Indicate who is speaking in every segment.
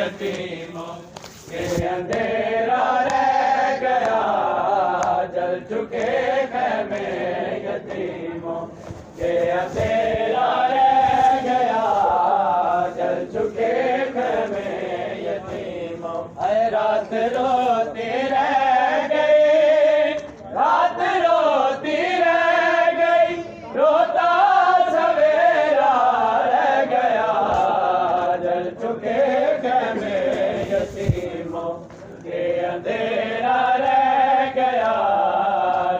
Speaker 1: यतीमों के अंधेरा रह गया, जल चुके खैमे यतीमों के अंधेरा रह गया, जल चुके खैमे यतीमों। रात रोती रह गई, रात रोती रह गई, रोता सवेरा रह गया, जल चुके खैमे यतीमों के अंधेरा रह गया,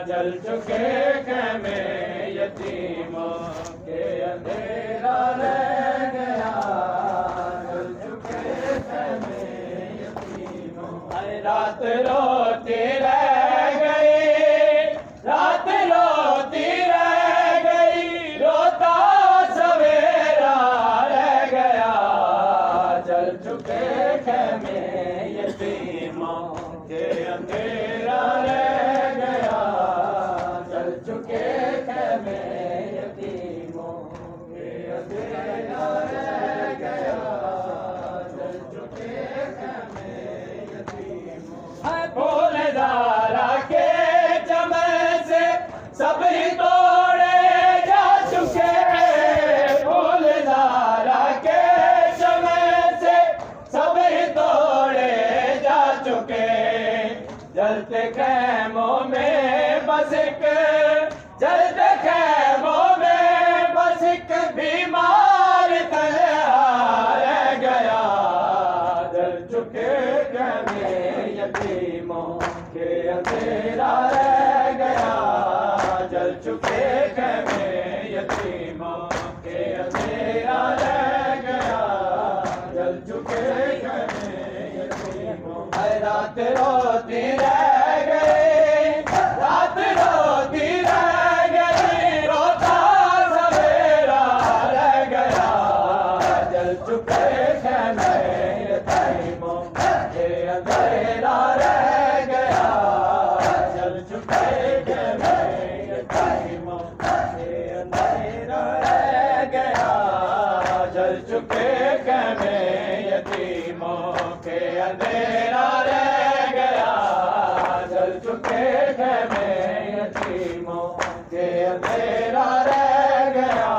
Speaker 1: जल चुके खैमे यतीमों के अंधेरा रह गया, जल चुके खैमे यतीमों। रात रोती रह गई, रात रोती रह गई, रोता सवेरा रह गया, जल चुके खैमे यतीमों के अंधेरा रह गया, जल चुके खैमे यतीमों के अंधेरा रह गया, जल चुके खैमे यतीमों। फूलदारा के चमन से सब ही तोड़े जा चुके, फूलदारा के चमन से सब ही तोड़े जा चुके, जलते खैमों में बस एक, जलते खैमों में बस एक बीमार तन्हा रह गया, जल चुके खैमे यतीमों के अंधेरा रह गया, जल चुके खैमे यतीमों के अंधेरा रह गया, जल चुके खैमे यतीमों। रात रोती रह गई, रात रोती रह गई, रोता सवेरा रह गया, जल चुके खैमे यतीमों के अंधेरा रह गया, जल चुके खैमे यतीमों के अंधेरा रह गया, जल चुके खैमे यतीमों के अंधेरा रह गया, जल चुके खैमे यतीमों के अंधेरा रह गया,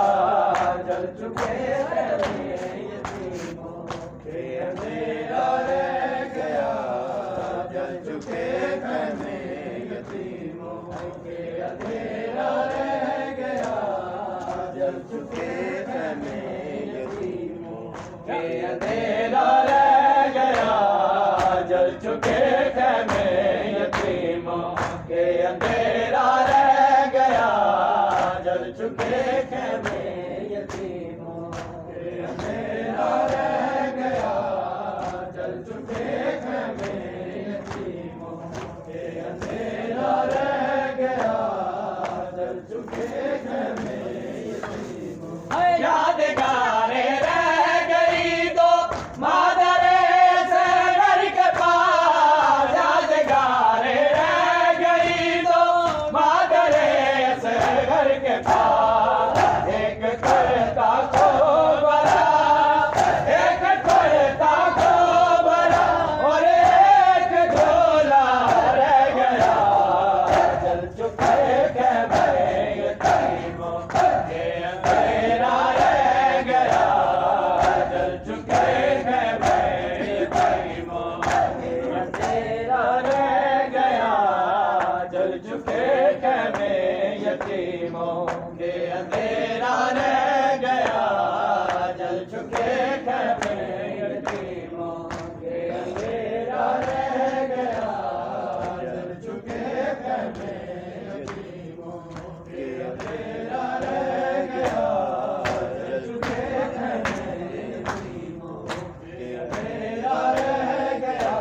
Speaker 1: जल चुके खैमे यतीमों के अंधेरा रह गया, जल चुके खैमे यतीमों के अंधेरा रह गया, जल चुके खैमे यतीमों के अंधेरा रह गया, जल चुके खैमे यतीमों के अंधेरा रह गया, जल चुके खैमे यतीमों के अंधेरा रह गया, जल चुके खैमे यतीमों के अंधेरा रह गया, जल चुके खैमे यतीमों। यादगारें रह गई दो मादरे से घर के पास, यादगारें रह गई दो मादरे से घर के पास, एक करता को बड़ा, एक करता को बड़ा, और एक झोला रह गया, जल चुके खैमे यतीमों के अंधेरा रह गया, जल चुके खैमे यतीमों के अंधेरा रह गया, जल चुके खैमे यतीमों के अंधेरा रह गया, जल चुके खैमे यतीमों के अंधेरा रह गया, जल चुके खैमे यतीमों के अंधेरा रह गया, जल चुके खैमे यतीमों के अंधेरा रह गया,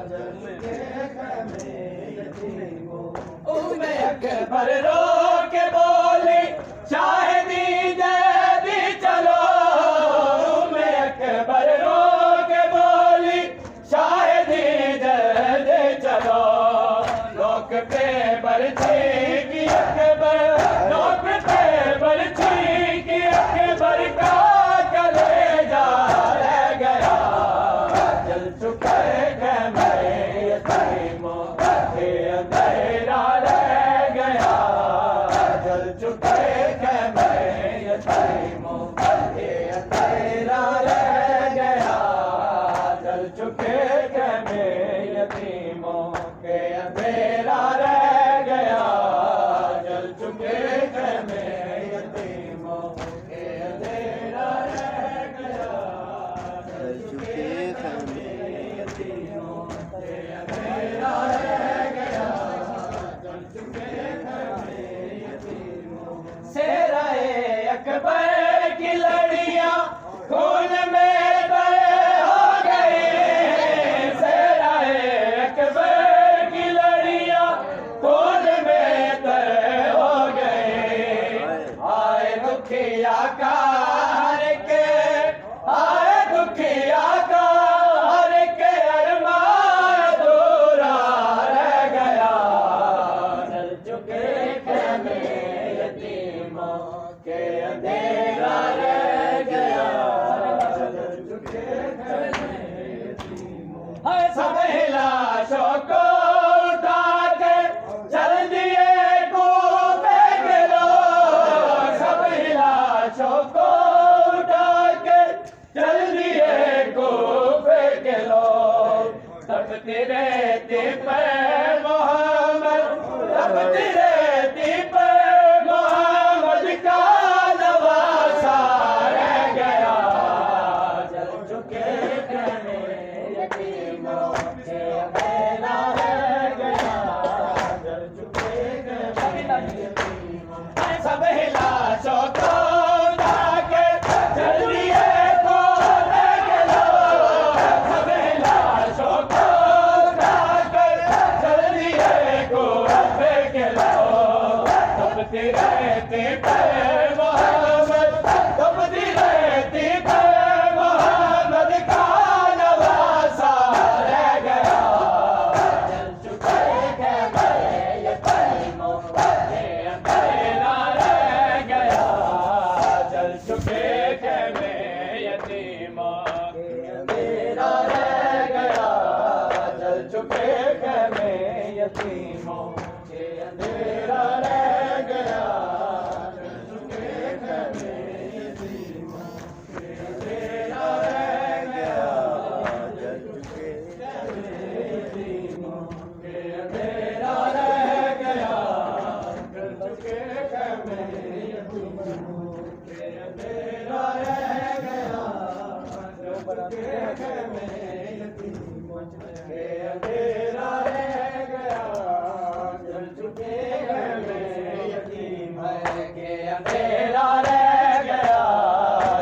Speaker 1: जल चुके खैमे यतीमों। उम्मे अकबर रो के बोली, शाहिदी दे दी चलो, उम्मे अकबर रो के बोली, शाहिदी दे दी चलो, लोक पे बरछी की अकबर, लोक पे बरछी की अकबर का कलेजा रह गया, हाय सब लाशों को उठा के चल दिए कूफे के लोग, सब लाशों को उठा के चल दिए कूफे के लोग। तपती रहती पे मोहम्मद, तपती रहती पे मोहम्मद का नवासा रह गया। जल चुके कहने यतीमों के अंधेरा रह गया, जल चुके कहने यतीमों। सब लाशों को उठा के चल दिए कूफे के लोग, सब लाशों को उठा के चल दिए कूफे के लोग। तपती रहती पे मोहम्मद, तपती रहती पे मोहम्मद का नवासा रह गया। जल चुके कहने यतीमों के अंधेरा रह गया, जल चुके कहने यतीमों के अंधेरा रह गया, जल चुके कहने यतीमों के अंधेरा रह गया, जल चुके कहने यतीमों के अंधेरा रह गया, जल चुके कहने यतीमों के अंधेरा रह गया, जल चुके कहने यतीमों के अंधेरा रह गया, जल चुके कहने यतीमों के अंधेरा रह गया, जल चुके कहने यतीमों के अंधेरा रह गया,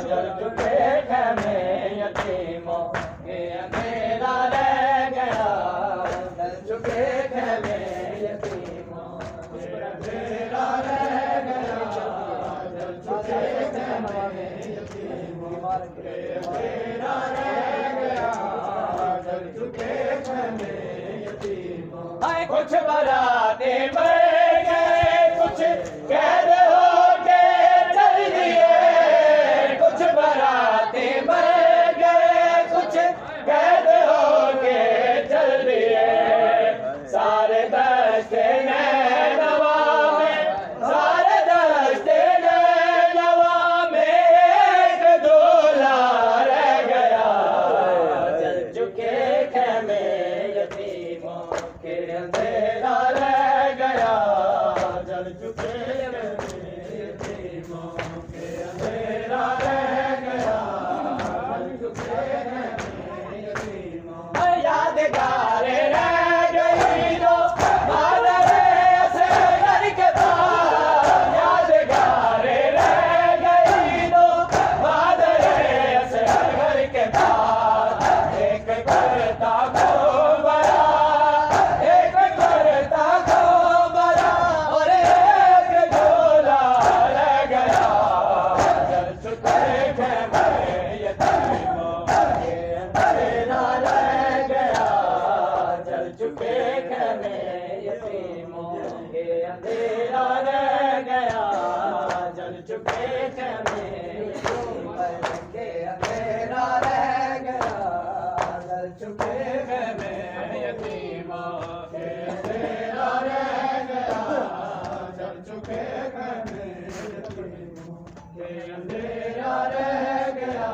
Speaker 1: जल चुके कहने यतीमों के अंधेरा रह गया, जल चुके कहने यतीमों के अंधेरा रह गया, जल चुके कहने यतीमों के अंधेरा रह गया, जल चुके कहने यतीमों। हाय कुछ बराते मर गए, कुछ कैद हो के चल दिए, कुछ बराते मर गए, कुछ कैद हो के चल दिए। सारे दस्ते नैनवा में, सारे दस्ते नैनवा में एक दूल्हा रह गया। जल चुके कहने यतीमों के अंधेरा रह गया, जल चुके कहने यतीमों के अंधेरा रह गया, जल चुके कहने यतीमों। यादगार रह गई दो मादरे असगर के पास, यादगार रह गई दो मादरे असगर के पास। एक करता को बड़ा, एक करता को बड़ा, और एक झोला रह गया। जल चुके कहने यतीमों के अंधेरा रह गया, जल चुके कहने यतीमों के अंधेरा रह गया, जल चुके कहने यतीमों के अंधेरा रह गया, जल चुके कहने यतीमों के अंधेरा रह गया, जल चुके कहने यतीमों के अंधेरा रह गया,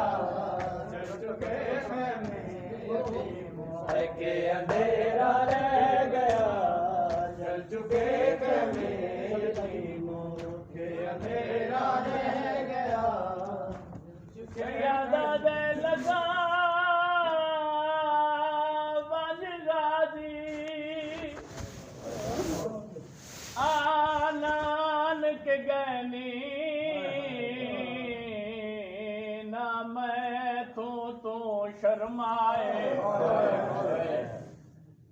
Speaker 1: जल चुके कहने यतीमों के अंधेरा रह गया, जल चुके कहने यतीमों के अंधेरा रह गया।
Speaker 2: याद लगा बन गाजी नानक गनी ना मैं तो शर्माए,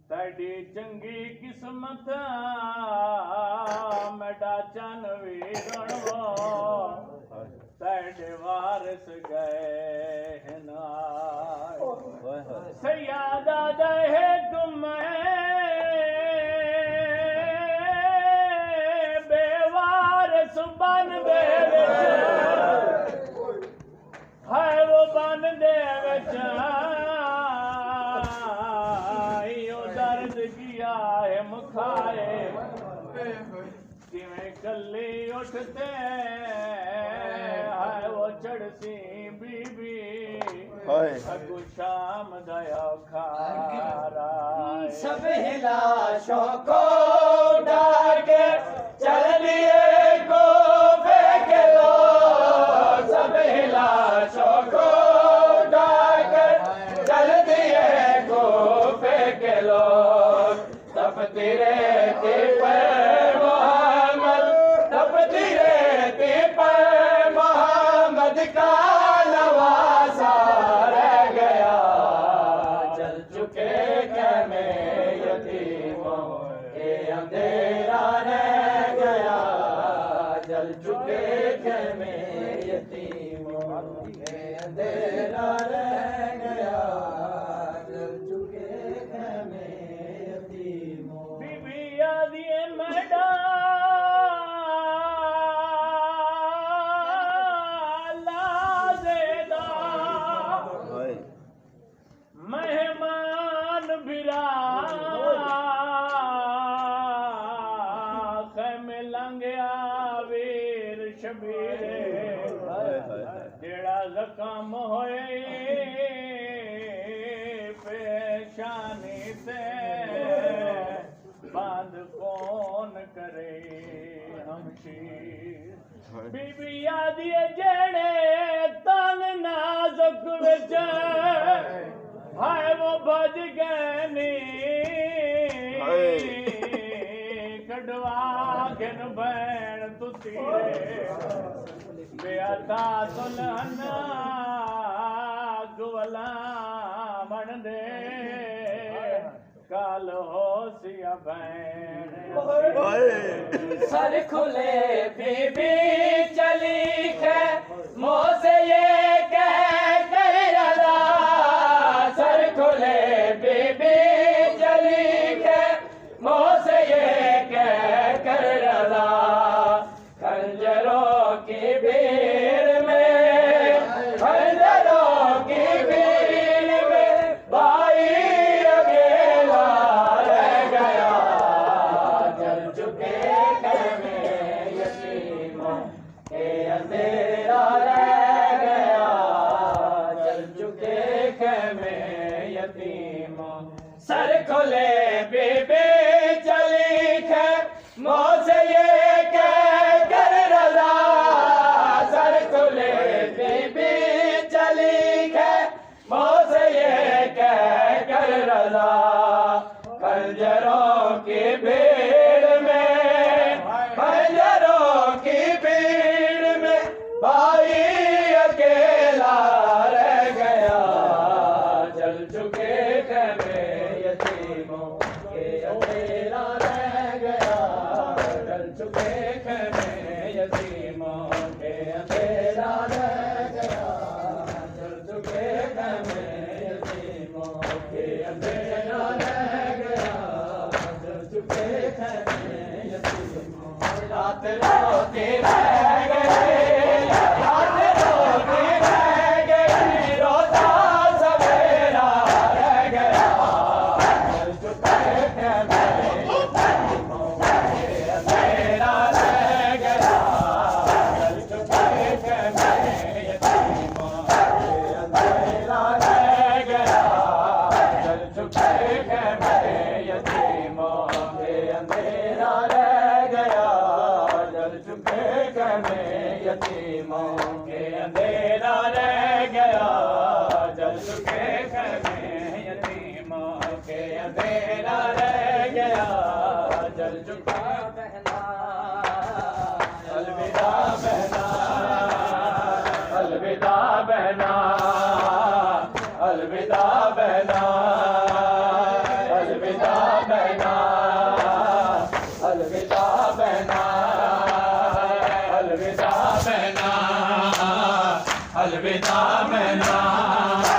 Speaker 2: तड़ी चंगी किस्मत मेरा चन वीरणो, तड़े वारस गए ना सयादा दहे तुम्हें बेवारस बन दे है वो बन दे विच उठते है वो चढ़ती बीबी
Speaker 3: हाय
Speaker 2: अगु शाम दया खारा
Speaker 1: सब लाशों को उठा के चल दिए को फेंक लो सब लाशों को उठा के चल दिए को फेंक लो तपती रहती पर मोहम्मद तपती रहती पर मोहम्मद का नवासा रह गया जल चुके खेमे यतीमों के अंधेरा रह गया जल चुके खेमे यतीमों के अंधेरा रह गया जल चुके खेमे यतीमों
Speaker 2: बीबी आदिए मैडा लाजेदा
Speaker 3: हाय
Speaker 2: मेहमान बिरा खैमे लंघिया वीर शबीरे जेड़ा जख्म होए पेशानी से बांध कौन करे हमशीर बीबी आदिए जेड़े तन नाजुक विच हाय वो भज गए नी कड़वा गिन बैण तुती बेअता दुल्हन गुवला मन दे काल हो सिया बैण
Speaker 1: सर खुले बीबी चली है मुँह से ये कह कर रला सर खुले बीबी चली है मुँह से ये कह कर रला खंजरों की भीड़ में खंजरों की भीड़ में भाई अकेला रह गया जल चुके खेमे यतीमों के अंधेरा रह गया जल चुके खेमे यतीमों सर खुले बीबी चली है मुँह से ये कह कर रला सर खुले बीबी चली है मुँह से ये कह कर रला खंजरों की भीड़ में खंजरों की भीड़ में भाई अकेला रह गया जल चुके खेमे यतीमों के अंधेरा रह गया जल चुके खेमे यतीमों के अंधेरा रह गया जल चुके खेमे यतीमों के अंधेरा रह गया जल चुके खेमे यतीमों रात रोती रह गई रात रोती रह गई रोता सवेरा रह गया जल चुके खेमे यतीमों के अंधेरा रह गया जल चुके खेमे यतीमों के अंधेरा रह गया जल चुके खेमे यतीमों के अंधेरा रह गया जल चुके खेमे यतीमों के अंधेरा रह गया जल चुके खेमे यतीमों के अंधेरा रह गया जल चुका बहना अलविदा बहना अलविदा बहना अलविदा बहना अलविदा बहना अलविदा बहना अलविदा बहना अलविदा बहना